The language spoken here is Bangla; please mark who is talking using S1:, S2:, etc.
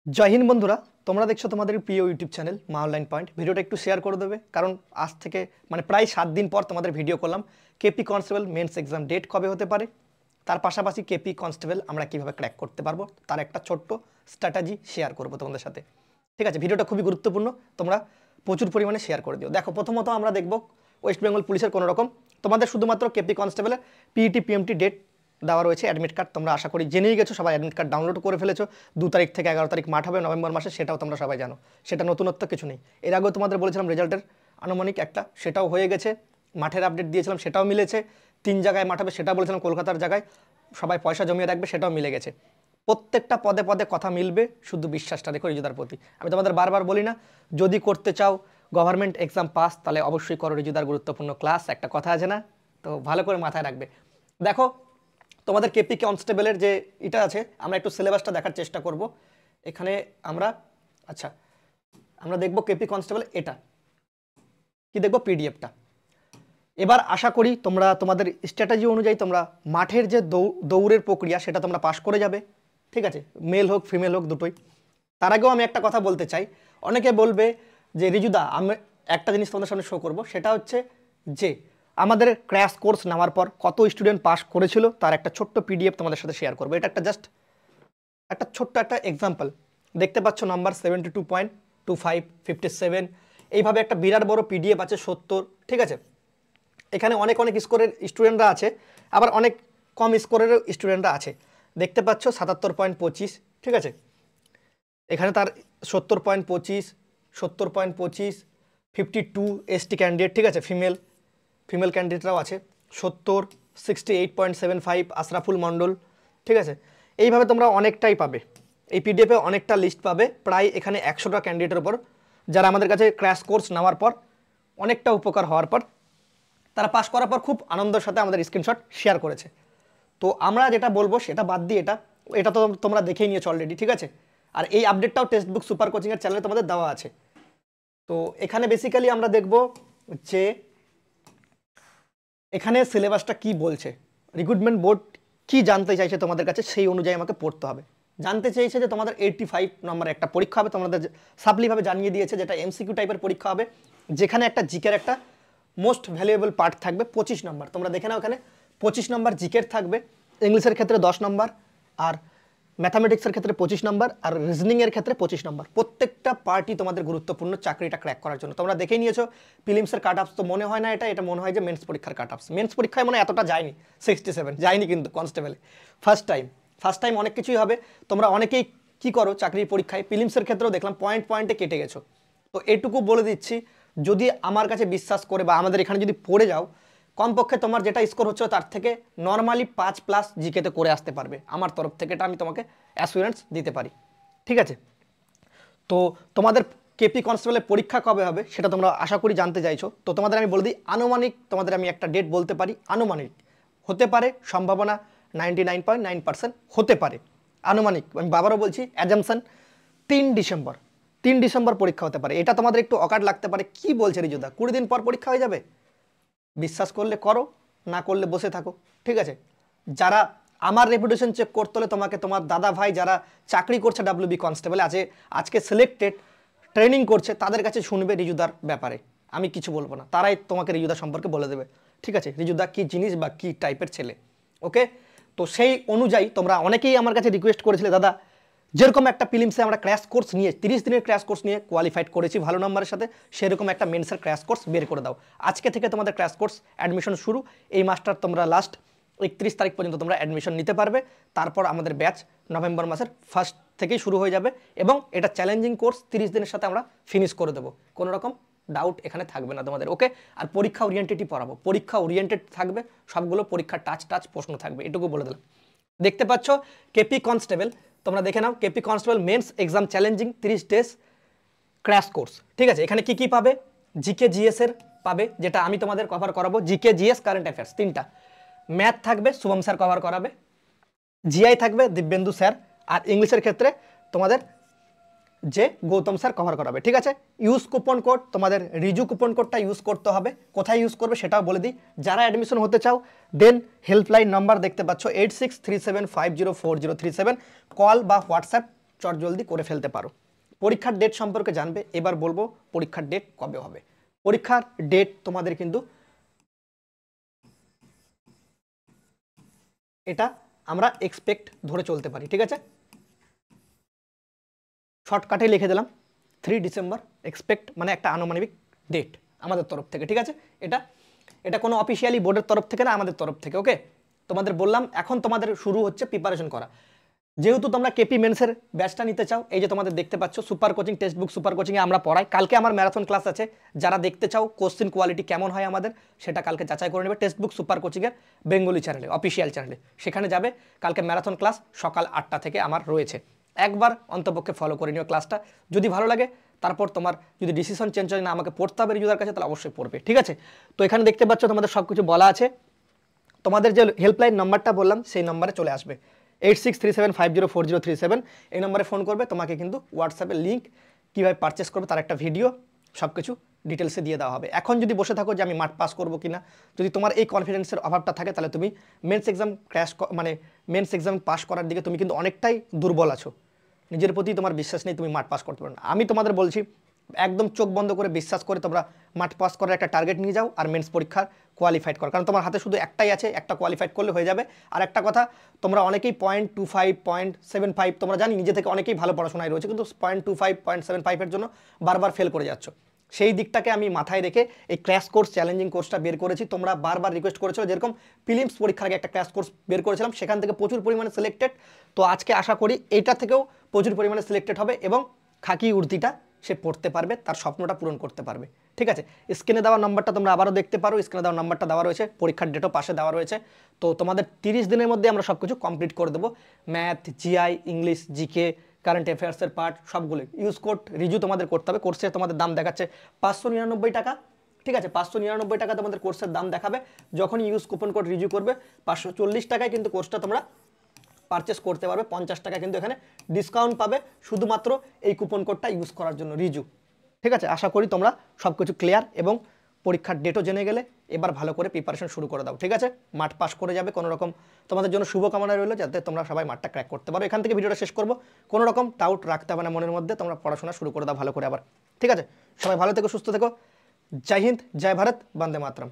S1: जय हिंद बंधुरा তোমরা দেখছো তোমাদের প্রিয় ইউটিউব চ্যানেল মা অনলাইন পয়েন্ট। ভিডিওটা একটু শেয়ার করে দেবে, কারণ আজ থেকে মানে প্রায় 7 দিন পর তোমাদের ভিডিও করলাম। KP constable mains exam date কবে হতে পারে, তার পাশাপাশি কেপি কনস্টেবল আমরা কিভাবে ক্র্যাক করতে পারবো তার একটা ছোট্ট স্ট্র্যাটেজি শেয়ার করব তোমাদের সাথে। ঠিক আছে, ভিডিওটা খুবই গুরুত্বপূর্ণ, তোমরা প্রচুর পরিমাণে শেয়ার করে দিও। দেখো, প্রথমত আমরা দেখব ওয়েস্ট বেঙ্গল পুলিশের কোনো রকম তোমাদের শুধুমাত্র কেপি কনস্টেবলের পিইটি পিএমটি ডেট দেওয়া রয়েছে। অ্যাডমিট কার্ড তোমরা আশা করি জেনেই গেছো, সবাই অ্যাডমিট কার্ড ডাউনলোড করে ফেলেছো। 2 তারিখ থেকে 11 তারিখ মাঠ হবে নভেম্বর মাসে, সেটাও তোমরা সবাই জানো, সেটা নতুনত্ব কিছু নেই। এর আগেও তোমাদের বলেছিলাম রেজাল্টের আনুমানিক একটা, সেটাও হয়ে গেছে। মাঠের আপডেট দিয়েছিলাম, সেটাও মিলেছে। 3 জায়গায় মাঠ হবে, সেটাও বলেছিলাম কলকাতার জায়গায়, সবাই পয়সা জমিয়ে রাখবে, সেটাও মিলে গেছে। প্রত্যেকটা পদে পদে কথা মিলবে, শুধু বিশ্বাসটা রেখো রিজুদার প্রতি। আমি তোমাদের বারবার বলি না, যদি করতে চাও গভর্নমেন্ট এক্সাম পাস, তাহলে অবশ্যই করো রিজুদার গুরুত্বপূর্ণ ক্লাস, একটা কথা আছে না, তো ভালো করে মাথায় রাখবে। দেখো, তোমাদের কেপি কনস্টেবলের যে এটা আছে, আমরা একটু সিলেবাসটা দেখার চেষ্টা করব। এখানে আমরা আমরা দেখব কেপি কনস্টেবল, এটা কি দেখব, পিডিএফটা। এবার আশা করি তোমরা তোমাদের স্ট্র্যাটেজি অনুযায়ী তোমরা মাঠের যে দৌড়ের প্রক্রিয়া সেটা তোমরা পাস করে যাবে। ঠিক আছে, মেল হোক ফিমেল হোক দুটোই। তার আগেও আমি একটা কথা বলতে চাই, অনেকে বলবে যে রিজুদা আমি একটা জিনিস তোমাদের সামনে শো করব, সেটা হচ্ছে যে আমাদের ক্র্যাশ কোর্স নেওয়ার পর কত স্টুডেন্ট পাস করেছিল তার একটা ছোট্ট পিডিএফ তোমাদের সাথে শেয়ার করবো। এটা একটা জাস্ট একটা ছোট্ট একটা এক্সাম্পল। দেখতে পাচ্ছ নাম্বার 72.25, 57, এইভাবে একটা বিরাট বড় পিডিএফ আছে 70। ঠিক আছে, এখানে অনেক অনেক স্কোরের স্টুডেন্টরা আছে, আবার অনেক কম স্কোরেরও স্টুডেন্টরা আছে। দেখতে পাচ্ছ 77.25, ঠিক আছে, এখানে তার 70.25, 70.25, 52 এসটি ক্যান্ডিডেট, ঠিক আছে, ফিমেল ক্যান্ডিডেটরাও আছে 70, 68.75 আশরাফুল মণ্ডল। ঠিক আছে, এইভাবে তোমরা অনেকটাই পাবে, এই পিডিএফে অনেকটা লিস্ট পাবে, প্রায় এখানে 100টা ক্যান্ডিডেটের উপর, যারা আমাদের কাছে ক্র্যাশ কোর্স নেওয়ার পর অনেকটা উপকার হওয়ার পর তারা পাস করার পর খুব আনন্দের সাথে আমাদের স্ক্রিনশট শেয়ার করেছে। তো আমরা যেটা বলবো সেটা বাদ দিয়ে এটা তো তোমরা দেখেই নিয়েছো অলরেডি। ঠিক আছে, আর এই আপডেটটাও টেক্সট বুক সুপার কোচিংয়ের চ্যানেলে তোমাদের দেওয়া আছে। তো এখানে বেসিক্যালি আমরা দেখব যে এখানে সিলেবাসটা কি বলছে, রিক্রুটমেন্ট বোর্ড কি জানতে চাইছে তোমাদের কাছে, সেই অনুযায়ী আমাকে পড়তে হবে। জানতে চেয়েছে যে তোমাদের 85 নম্বরের একটা পরীক্ষা হবে, তোমাদের সাপ্লিভাবে জানিয়ে দিয়েছে, যেটা এমসিকিউ টাইপের পরীক্ষা হবে, যেখানে একটা জিকের একটা মোস্ট ভ্যালুয়েবল পার্ট থাকবে 25 নম্বর। তোমরা দেখে নাও, এখানে 25 নম্বর জিকের থাকবে, ইংলিশের ক্ষেত্রে 10 নম্বর, আর ম্যাথামেটিক্সের ক্ষেত্রে 25 নম্বর, আর রিজনিংয়ের ক্ষেত্রে 25 নম্বর। প্রত্যেকটা পার্টই তোমাদের গুরুত্বপূর্ণ চাকরিটা ক্র্যাক করার জন্য। তোমরা দেখেই নিয়েছো প্রিলিমসের কাট আপস, তো মনে হয় না এটা মনে হয় যে মেন্স পরীক্ষার কাট আপস। মেন্স পরীক্ষায় মনে এতটা যায়নি, 67 যায়নি, কিন্তু কনস্টেবলে ফার্স্ট টাইম অনেক কিছুই হবে। তোমরা অনেকেই কি করো চাকরির পরীক্ষায়, প্রিলিমসের ক্ষেত্রেও দেখলাম পয়েন্টে কেটে গেছো। তো এইটুকু বলে দিচ্ছি, যদি আমার কাছে বিশ্বাস করে বা আমাদের এখানে যদি পড়ে যাও, কমপক্ষে তোমার যেটা স্কোর হচ্ছে তার থেকে নর্মালি 5+ জিকেতে করে আসতে পারবে। আমার তরফ থেকে এটা আমি তোমাকে অ্যাসুরেন্স দিতে পারি। ঠিক আছে, তো তোমাদের কেপি কনস্টেবলের পরীক্ষা কবে হবে সেটা তোমরা আশা করি জানতে চাইছো। তো তোমাদের আমি বলে দিই, আনুমানিক তোমাদের আমি একটা ডেট বলতে পারি, আনুমানিক হতে পারে, সম্ভাবনা 99.9% হতে পারে, আনুমানিক আমি বাবারও বলছি, অ্যাজামশন 3 ডিসেম্বর পরীক্ষা হতে পারে। এটা তোমাদের একটু অকাট লাগতে পারে, কি বলছে রিজুদা 20 দিন পর পরীক্ষা হয়ে যাবে? বিশ্বাস করলে করো, না করলে বসে থাকো। ঠিক আছে, যারা আমার রেপুটেশন চেক করতে হলে তোমাকে তোমার দাদা ভাই যারা চাকরি করছে ডাব্লিউবি কনস্টেবলে আজকে সিলেক্টেড ট্রেনিং করছে, তাদের কাছে শুনবে রিজুদার ব্যাপারে, আমি কিছু বলবো না, তারাই তোমাকে রিজুদা সম্পর্কে বলে দেবে। ঠিক আছে, রিজুদা কি জিনিস বা কি টাইপের ছেলে। ওকে, তো সেই অনুযায়ী তোমরা অনেকেই আমার কাছে রিকোয়েস্ট করেছিলে, দাদা যেরকম একটা প্রিলিমসে আমরা ক্র্যাশ কোর্স নিয়ে 30 দিনের ক্র্যাশ কোর্স নিয়ে কোয়ালিফাইড করেছি ভালো নম্বরের সাথে, সেরকম একটা মেন্সের ক্র্যাশ কোর্স বের করে দাও। আজকে থেকে তোমাদের ক্র্যাশ কোর্স অ্যাডমিশন শুরু, এই মাসটার তোমরা লাস্ট 31 তারিখ পর্যন্ত তোমরা অ্যাডমিশন নিতে পারবে। তারপর আমাদের ব্যাচ নভেম্বর মাসের ফার্স্ট থেকেই শুরু হয়ে যাবে, এবং এটা চ্যালেঞ্জিং কোর্স, 30 দিনের সাথে আমরা ফিনিশ করে দেবো, কোনো রকম ডাউট এখানে থাকবে না তোমাদের। ওকে, আর পরীক্ষা ওরিয়েন্টেডই পড়াবো, পরীক্ষা ওরিয়েন্টেড থাকবে, সবগুলো পরীক্ষার টাচ প্রশ্ন থাকবে, এটুকু বলে দিলাম। দেখতে পাচ্ছ কেপি কনস্টেবল, তোমরা দেখে নাও, KP constable mains exam challenging 30 days crash course. ঠিক আছে, এখানে কি পাবে, জিকে জিএস এর পাবে, যেটা আমি তোমাদের কভার করাবো, জিকে জিএস কারেন্ট অ্যাফেয়ার্স 3টা, ম্যাথ থাকবে শুভম স্যার কভার করাবে, জিআই থাকবে দিব্যেন্দু স্যার, আর ইংলিশের ক্ষেত্রে তোমাদের যে গৌতম স্যার কভার করাবে। ঠিক আছে, ইউজ কুপন কোড, তোমাদের রিজু কুপন কোডটা ইউজ করতে হবে, কোথায় ইউজ করবে সেটাও বলে দিই। যারা অ্যাডমিশন হতে চাও, দেন হেল্পলাইন নাম্বার দেখতে পাচ্ছ 8637504037, কল বা হোয়াটসঅ্যাপ চটজলদি করে ফেলতে পারো। পরীক্ষার ডেট সম্পর্কে জানবে, এবার বলবো পরীক্ষার ডেট কবে হবে। পরীক্ষার ডেট তোমাদের কিন্তু এটা আমরা এক্সপেক্ট ধরে চলতে পারি, ঠিক আছে, শর্টকাটে লিখে দিলাম 3 ডিসেম্বর এক্সপেক্ট, মানে একটা আনুমানিক ডেট আমাদের তরফ থেকে, ঠিক আছে। এটা এটা কোনো অফিসিয়ালি বোর্ডের তরফ থেকে না, আমাদের তরফ থেকে, ওকে। তোমাদের বললাম এখন তোমাদের শুরু হচ্ছে প্রিপারেশন করা। যেহেতু তোমরা কেপি মেন্সের ব্যাচটা নিতে চাও, এই যে তোমাদের দেখতে পাচ্ছ super coaching text book super কোচিংয়ে আমরা পড়াই। কালকে আমার ম্যারাথন ক্লাস আছে, যারা দেখতে চাও কোশ্চেন কোয়ালিটি কেমন হয় আমাদের, সেটা কালকে যাচাই করে নেবে টেক্সট বুক সুপার কোচিংয়ের বেঙ্গলি চ্যানেলে, অফিসিয়াল চ্যানেলে, সেখানে যাবে। কালকে ম্যারাথন ক্লাস সকাল 8টা থেকে আমার রয়েছে, একবার অন্তপক্ষে ফলো করে নিও ক্লাসটা। যদি ভালো লাগে তারপর তোমার যদি ডিসিশন চেঞ্জ হয় না আমাকে পড়তে হবে রিজুদার কাছে, তাহলে অবশ্যই পড়বে, ঠিক আছে। তো এখানে দেখতে পাচ্ছ তোমাদের সব কিছু বলা আছে। তোমাদের যে হেল্পলাইন নাম্বারটা বললাম সেই নাম্বারে চলে আসবে 8637504037, এই নম্বরে ফোন করবে। তোমাকে কিন্তু হোয়াটসঅ্যাপে লিঙ্ক কীভাবে পারচেস করবে তার একটা ভিডিও সব কিছু ডিটেলসে দিয়ে দেওয়া হবে। এখন যদি বসে থাকো যে আমি মাঠ পাস করবো কিনা, যদি তোমার এই কনফিডেন্সের অভাবটা থাকে, তাহলে তুমি মেন্স এক্সাম মানে মেন্স এক্সাম পাস করার দিকে তুমি কিন্তু অনেকটাই দুর্বল আছো, নিজের প্রতি তোমার বিশ্বাস নেই, তুমি মাঠ পাস করতে পারো না। আমি তোমাদের বলছি একদম চোখ বন্ধ করে বিশ্বাস করে তোমরা মাঠ পাস করার একটা টার্গেট নিয়ে যাও আর মেন্স পরীক্ষার কোয়ালিফাইড করো, কারণ তোমার হাতে শুধু একটাই আছে, একটা কোয়ালিফাইড করলে হয়ে যাবে। আর একটা কথা, তোমরা অনেকেই 0.25 0.75 তোমরা জানি নিজে থেকে অনেকেই ভালো পড়াশোনায় রয়েছে, কিন্তু 0.25 0.75 জন্য বারবার ফেল করে যাচ্ছ। সেই দিকটাকে আমি মাথায় রেখে এই ক্র্যাশ কোর্স চ্যালেঞ্জিং কোর্সটা বের করেছি। তোমরা বারবার রিকোয়েস্ট করেছো, যেরকম প্রিলিমস পরীক্ষার আগে একটা ক্র্যাশ কোর্স বের করেছিলাম, সেখান থেকে প্রচুর পরিমাণে সিলেক্টেড। তো আজকে আশা করি এটা থেকেও প্রচুর পরিমাণে সিলেক্টেড হবে এবং খাকি উর্দিটা সে পড়তে পারবে, তার স্বপ্নটা পূরণ করতে পারবে, ঠিক আছে। স্ক্রিনে দেওয়া নাম্বারটা তোমরা আবারও দেখতে পারো, স্ক্রিনে দেওয়া নাম্বারটা দেওয়া রয়েছে, পরীক্ষার ডেটও পাশে দেওয়া রয়েছে। তো তোমাদের 30 দিনের মধ্যে আমরা সব কিছু কমপ্লিট করে দেবো, math, GI, English, GK, current অ্যাফেয়ার্সের পার্ট সবগুলো। ইউজ কোড রিজু তোমাদের করতে হবে। কোর্সে তোমাদের দাম দেখাচ্ছে 599 টাকা, ঠিক আছে, 599 টাকা তোমাদের কোর্সের দাম দেখাবে। যখন ইউজ কুপন কোড রিজু করবে 540 টাকায় কিন্তু কোর্সটা তোমরা পারচেস করতে পারবে। 50 টাকা কিন্তু এখানে ডিসকাউন্ট পাবে শুধুমাত্র এই কুপন কোডটা ইউজ করার জন্য, রিজু, ঠিক আছে। আশা করি তোমরা সব কিছু ক্লিয়ার এবং পরীক্ষার ডেটও জেনে গেলে এবার ভালো করে প্রিপারেশন শুরু করে দাও, ঠিক আছে। মাঠ পাস করে যাবে, কোনো রকম তোমাদের জন্য শুভকামনা রইল যাতে তোমরা সবাই মাঠটা ক্র্যাক করতে পারো। এখান থেকে ভিডিওটা শেষ করবো, কোনো রকম ডাউট রাখতে হবে না মনের মধ্যে, তোমরা পড়াশোনা শুরু করে দাও ভালো করে আবার, ঠিক আছে। সবাই ভালো থেকো, সুস্থ থেকো, জয় হিন্দ, জয় ভারত, বন্দে মাতরম।